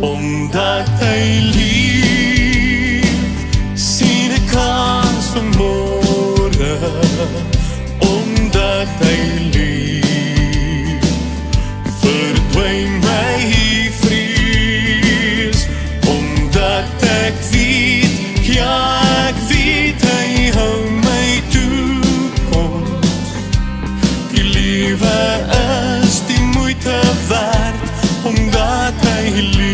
Omdat hy lief, sien 'n kans vir môre. Omdat hy lief, verdwyn my vrees. Omdat ek weet, ja ek weet, hy hou my toekoms. Die liewe is die moeite werd, omdat hy lief.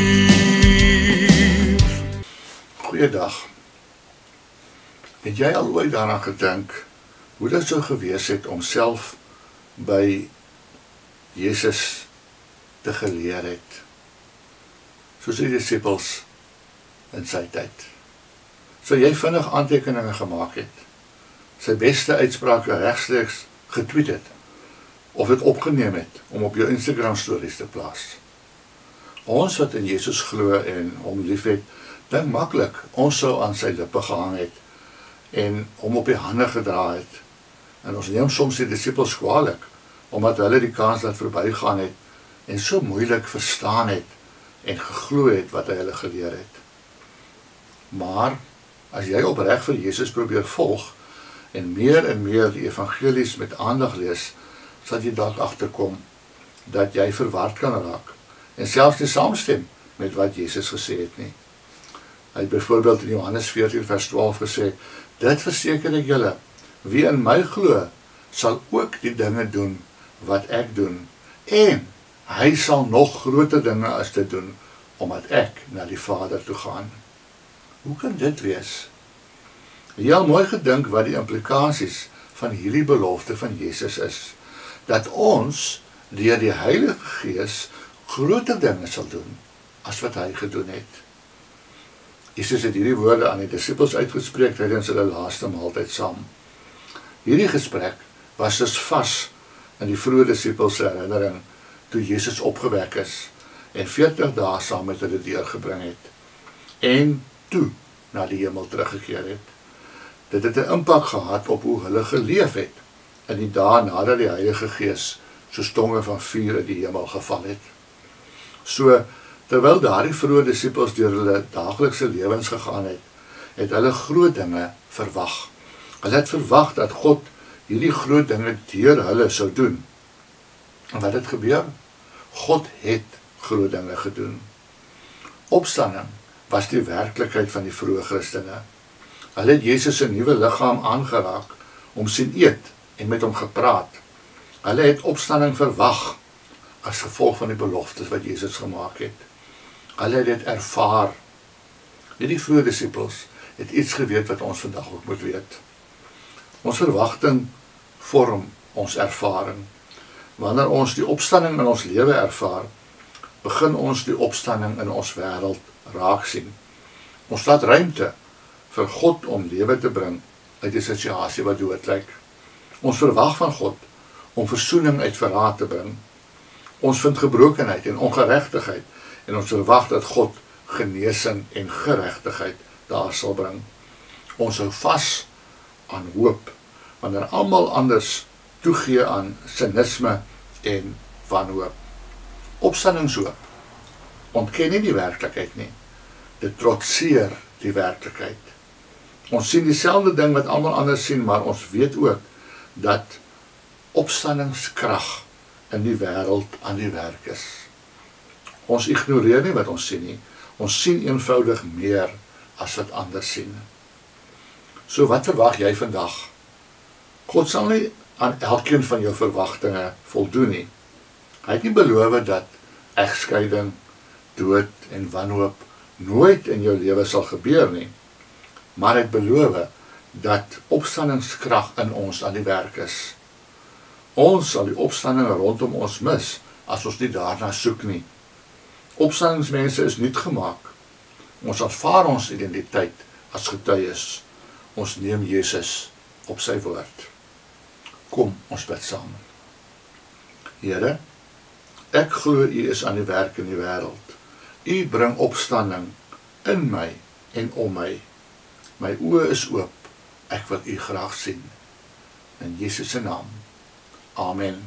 Goeiedag. Het jy al ooit daaraan gedink hoe dit sou gewees het om self by Jesus te geleer het, soos die disippels in sy tyd? Sou jy vinnig aantekeninge gemaak het, sy beste uitsprake regstreeks getweet het, of dit opgeneem het om op jou Instagram stories te plaas? Ons wat in Jesus glo en hom liefhet, dink maklik ons sou aan sy lippe gehang het en hom op die hande gedra het. En ons neem soms die disippels kwaadlik, omdat hulle die kans laat verbygaan het en so moeilik verstaan het en geglo het wat hy hulle geleer het. Maar as jy opreg vir Jesus probeer volg en meer die evangelies met aandag lees, sal jy dalk agterkom dat jy verward kan raak en selfs nie saamstem met wat Jesus gesê het nie. Hy het byvoorbeeld in Johannes 14 vers 12 gesê, dit verseker ek julle, wie in my glo, sal ook die dinge doen wat ek doen, en hy sal nog groter dinge as dit doen, omdat ek na die Vader toe gaan. Hoe kan dit wees? Jy al mooi gedink wat die implikasies van hierdie belofte van Jesus is, dat ons deur die Heilige Gees groter dinge sal doen, as wat hy gedoen het. Jesus het hierdie woorde aan die disippels uitgespreek tydens hulle laaste maaltyd saam. Hierdie gesprek was dus vas in die vroeë disippels se herinnering toe Jesus opgewek is en 40 dae saam met hulle deurgebring het en toe na die hemel teruggekeer het. Dit het 'n impak gehad op hoe hulle geleef het in die dae nadat die Heilige Gees soos tonge van vuur uit die hemel geval het. So, terwyl daardie vroeë disippels deur hulle daaglikse lewens gegaan het, het hulle groot dinge verwag. Hulle het verwag dat God hierdie groot dinge deur hulle sou doen. En wat het gebeur? God het groot dinge gedoen. Opstanding was die werklikheid van die vroeë Christene. Hulle het Jesus se nuwe liggaam aangeraak, hom sien eet en met hom gepraat. Hulle het opstanding verwag as gevolg van die beloftes wat Jesus gemaak het. Hulle het dit ervaar. Die vroeë disippels het iets geweet wat ons vandag ook moet weet. Ons verwagting vorm ons ervaring. Wanneer ons die opstanding in ons lewe ervaar, begin ons die opstanding in ons wêreld raak sien. Ons laat ruimte vir God om lewe te bring uit 'n situasie wat dood lyk. Ons verwag van God om versoening uit verraad te bring. Ons vind gebrokenheid en ongeregtigheid en ons verwag dat God genesing en geregtigheid daar sal bring. Ons hou vas aan hoop, wanneer almal anders toegee aan sinisme en wanhoop. Opstandingshoop ontken nie die werklikheid nie. Dit trotseer die werklikheid. Ons sien dieselfde ding wat almal anders sien, maar ons weet ook dat opstandingskrag in die wêreld aan die werk is. Ons ignoreer nie wat ons sien nie. Ons sien eenvoudig meer as wat anders sien. So wat verwag jy vandag? God sal nie aan elkeen van jou verwagtinge voldoen nie. Hy het nie beloof dat egskeiding, dood en wanhoop nooit in jou lewe sal gebeur nie. Maar hy het beloof dat opstandingskrag in ons aan die werk is. Ons sal die opstanding rondom ons mis as ons nie daarna soek nie. Opstandingsmense is nuut gemaak. Ons aanvaar ons identiteit as getuies. Ons neem Jesus op sy woord. Kom, ons bid saam. Here, ek glo U is aan die werk in die wêreld. U bring opstanding in my en om my. My oë is oop. Ek wil U graag sien. In Jesus se naam. Amen.